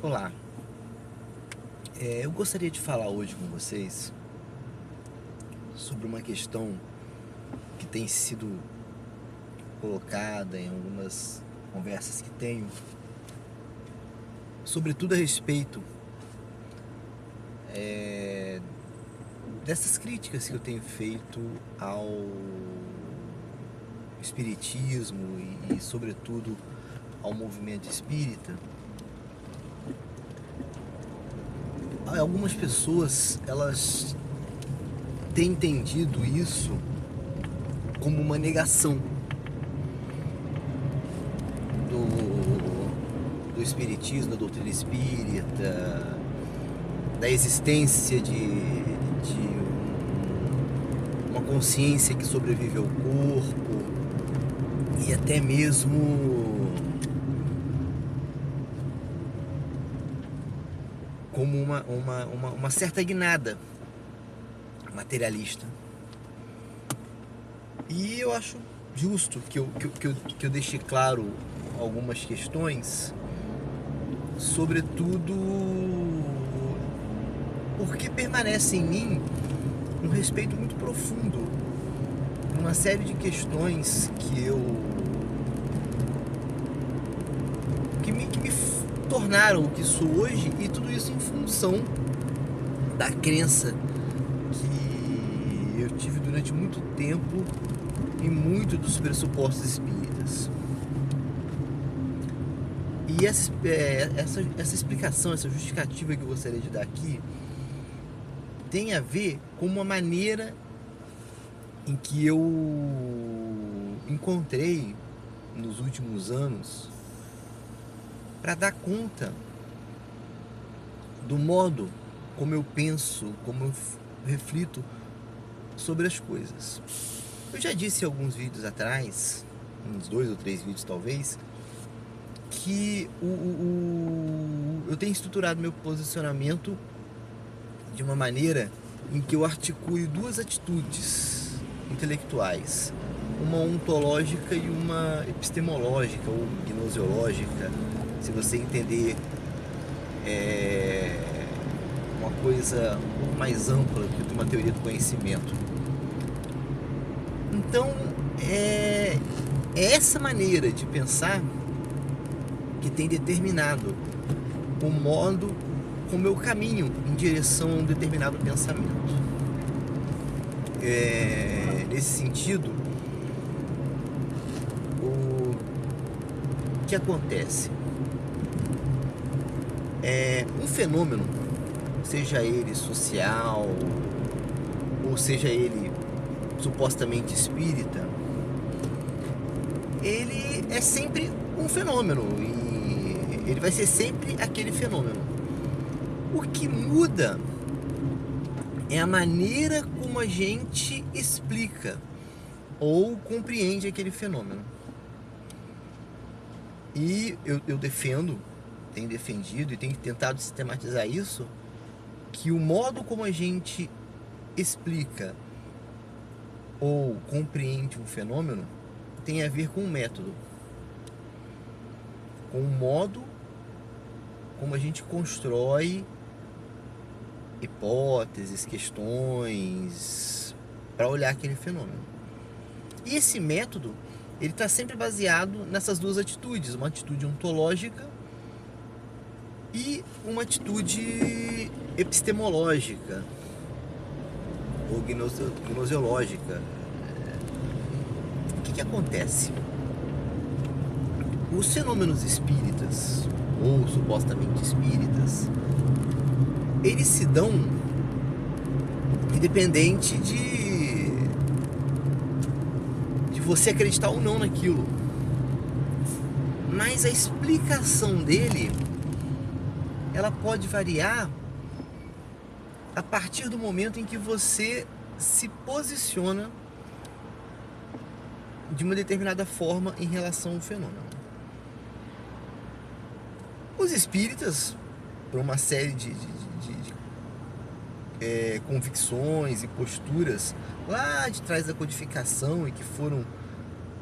Olá, eu gostaria de falar hoje com vocês sobre uma questão que tem sido colocada em algumas conversas que tenho, sobretudo a respeito dessas críticas que eu tenho feito ao espiritismo e sobretudo, ao movimento espírita. Algumas pessoas, elas têm entendido isso como uma negação do espiritismo, da doutrina espírita, da existência de uma consciência que sobrevive ao corpo e até mesmo como uma certa guinada materialista. E eu acho justo que eu deixe claro algumas questões, sobretudo porque permanece em mim um respeito muito profundo por uma série de questões que me tornaram o que sou hoje, e tudo isso em função da crença que eu tive durante muito tempo em muito dos pressupostos espíritas. E essa explicação, essa justificativa que eu gostaria de dar aqui tem a ver com uma maneira em que eu encontrei nos últimos anos para dar conta do modo como eu penso, como eu reflito sobre as coisas. Eu já disse em alguns vídeos atrás, uns 2 ou 3 vídeos talvez, que eu tenho estruturado meu posicionamento de uma maneira em que eu articule duas atitudes intelectuais, uma ontológica e uma epistemológica ou gnoseológica, se você entender uma coisa um pouco mais ampla do que uma teoria do conhecimento. Então, é essa maneira de pensar que tem determinado o modo como eu caminho em direção a um determinado pensamento. Nesse sentido, o que acontece? Um fenômeno, seja ele social, ou seja ele supostamente espírita, ele é sempre um fenômeno e ele vai ser sempre aquele fenômeno. O que muda é a maneira como a gente explica ou compreende aquele fenômeno. E eu defendo, tenho defendido e tenho tentado sistematizar isso, que o modo como a gente explica ou compreende um fenômeno tem a ver com o método, com o modo como a gente constrói hipóteses, questões para olhar aquele fenômeno. E esse método, ele está sempre baseado nessas duas atitudes, uma atitude ontológica e uma atitude epistemológica ou gnoseológica. O que acontece? Os fenômenos espíritas, ou supostamente espíritas, eles se dão independente de você acreditar ou não naquilo. Mas a explicação dele, ela pode variar a partir do momento em que você se posiciona de uma determinada forma em relação ao fenômeno. Os espíritas, por uma série de convicções e posturas lá de trás da codificação e que foram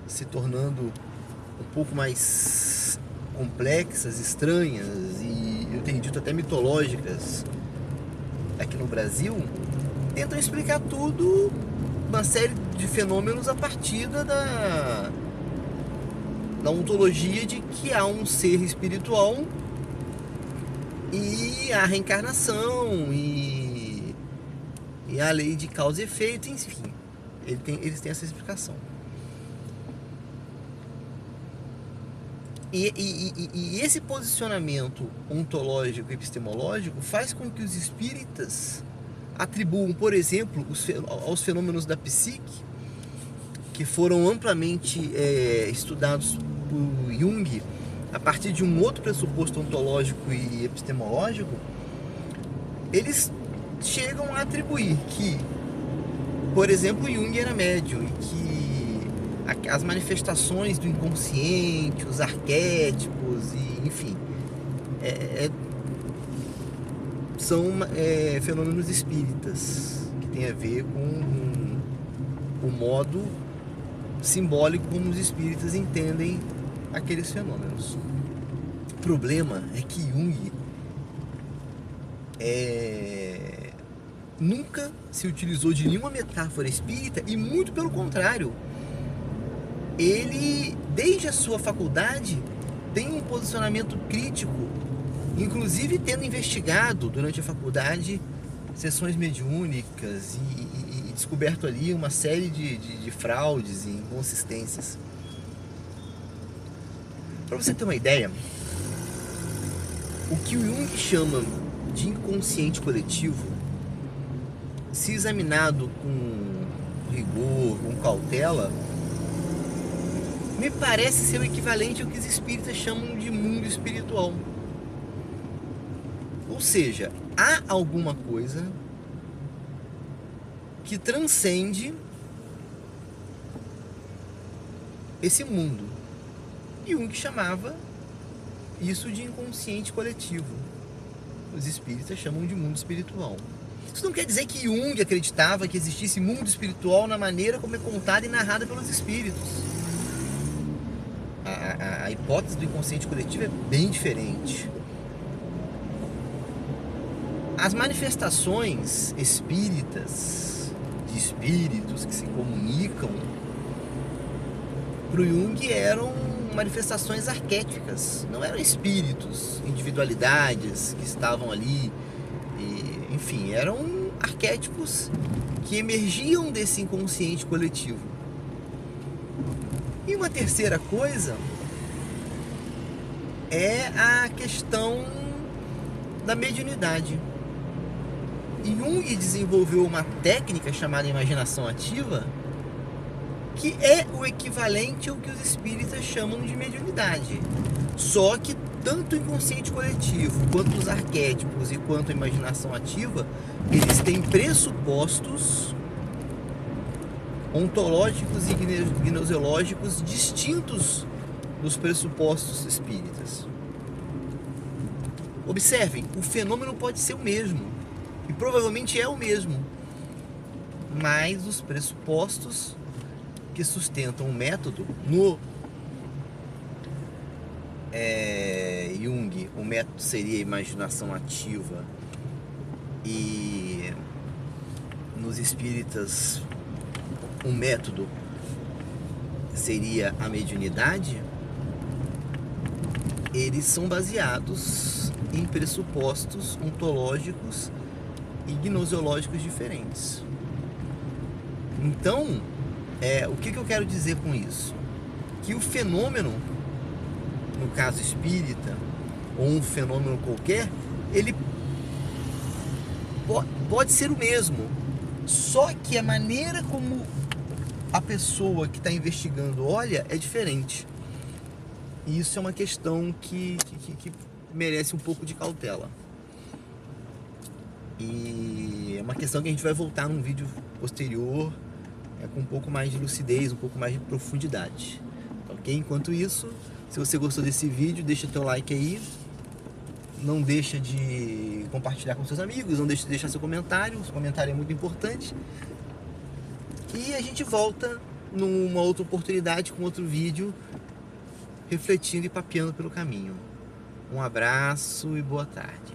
se tornando um pouco mais complexas, estranhas e eu tenho dito até mitológicas aqui no Brasil, tentam explicar tudo, uma série de fenômenos a partir da ontologia de que há um ser espiritual e a reencarnação e a lei de causa e efeito, enfim, eles têm essa explicação. E esse posicionamento ontológico e epistemológico faz com que os espíritas atribuam, por exemplo, aos fenômenos da psique, que foram amplamente estudados por Jung, a partir de um outro pressuposto ontológico e epistemológico, eles chegam a atribuir que, por exemplo, Jung era médium e que as manifestações do inconsciente, os arquétipos, e, enfim, são fenômenos espíritas que tem a ver com o modo simbólico como os espíritas entendem aqueles fenômenos. O problema é que Jung nunca se utilizou de nenhuma metáfora espírita e, muito pelo contrário, ele, desde a sua faculdade, tem um posicionamento crítico, inclusive tendo investigado durante a faculdade sessões mediúnicas e descoberto ali uma série de fraudes e inconsistências. Para você ter uma ideia, o que o Jung chama de inconsciente coletivo, se examinado com rigor, com cautela, me parece ser o equivalente ao que os espíritas chamam de mundo espiritual. Ou seja, há alguma coisa que transcende esse mundo. Jung chamava isso de inconsciente coletivo. Os espíritas chamam de mundo espiritual. Isso não quer dizer que Jung acreditava que existisse mundo espiritual na maneira como é contada e narrada pelos espíritos. A hipótese do inconsciente coletivo é bem diferente. As manifestações espíritas, de espíritos que se comunicam, para o Jung eram manifestações arquétipas, não eram espíritos, individualidades que estavam ali, enfim, eram arquétipos que emergiam desse inconsciente coletivo. E uma terceira coisa é a questão da mediunidade. Jung desenvolveu uma técnica chamada imaginação ativa, que é o equivalente ao que os espíritas chamam de mediunidade. Só que tanto o inconsciente coletivo, quanto os arquétipos e quanto a imaginação ativa, eles têm pressupostos ontológicos e gnoseológicos distintos dos pressupostos espíritas. Observem, o fenômeno pode ser o mesmo, e provavelmente é o mesmo, mas os pressupostos que sustentam o método, no Jung, o método seria a imaginação ativa, e nos espíritas o método seria a mediunidade. Eles são baseados em pressupostos ontológicos e gnoseológicos diferentes. Então, o que eu quero dizer com isso? Que o fenômeno, no caso espírita, ou um fenômeno qualquer, ele pode ser o mesmo, só que a maneira como a pessoa que está investigando olha é diferente. E isso é uma questão que merece um pouco de cautela. E é uma questão que a gente vai voltar num vídeo posterior, com um pouco mais de lucidez, um pouco mais de profundidade. Ok? Enquanto isso, se você gostou desse vídeo, deixa teu like aí. Não deixa de compartilhar com seus amigos, não deixa de deixar seu comentário. Seu comentário é muito importante. E a gente volta numa outra oportunidade com outro vídeo, refletindo e papeando pelo caminho. Um abraço e boa tarde.